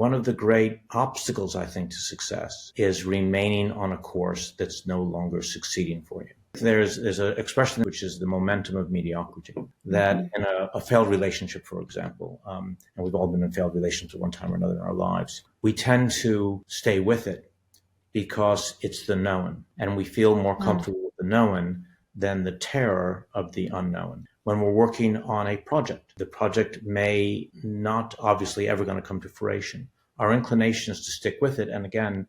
one of the great obstacles, I think, to success is remaining on a course that's no longer succeeding for you. There's an expression which is the momentum of mediocrity, that in a failed relationship, for example, and we've all been in failed relationships at one time or another in our lives, we tend to stay with it because it's the known, and we feel more comfortable with the known than the terror of the unknown. When we're working on a project, the project may not obviously ever going to come to fruition. Our inclination is to stick with it. And again,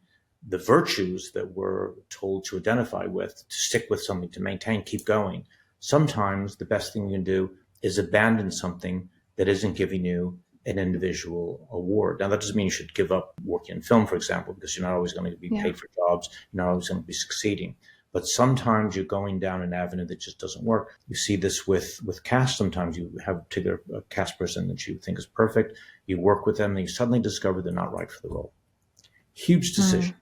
the virtues that we're told to identify with, to stick with something, to maintain, keep going. Sometimes the best thing you can do is abandon something that isn't giving you an individual award. Now, that doesn't mean you should give up working in film, for example, because you're not always going to be paid for jobs. You're not always going to be succeeding. But sometimes you're going down an avenue that just doesn't work. You see this with cast. Sometimes you have a particular cast person that you think is perfect. You work with them and you suddenly discover they're not right for the role. Huge decision.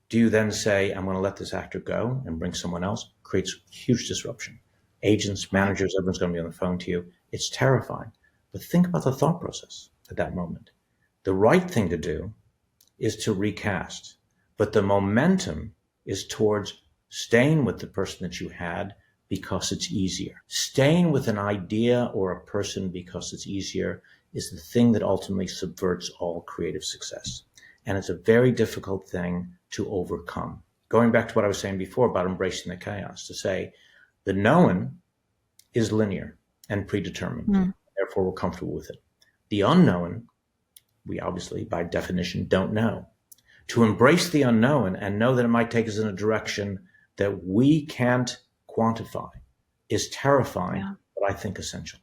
Do you then say, I'm going to let this actor go and bring someone else? Creates huge disruption. Agents, managers, everyone's going to be on the phone to you. It's terrifying. But think about the thought process at that moment. The right thing to do is to recast. But the momentum is towards staying with the person that you had because it's easier. Staying with an idea or a person because it's easier is the thing that ultimately subverts all creative success. And it's a very difficult thing to overcome. Going back to what I was saying before about embracing the chaos, to say the known is linear and predetermined. Therefore, we're comfortable with it. The unknown, we obviously, by definition, don't know. To embrace the unknown and know that it might take us in a direction that we can't quantify is terrifying, but I think essential.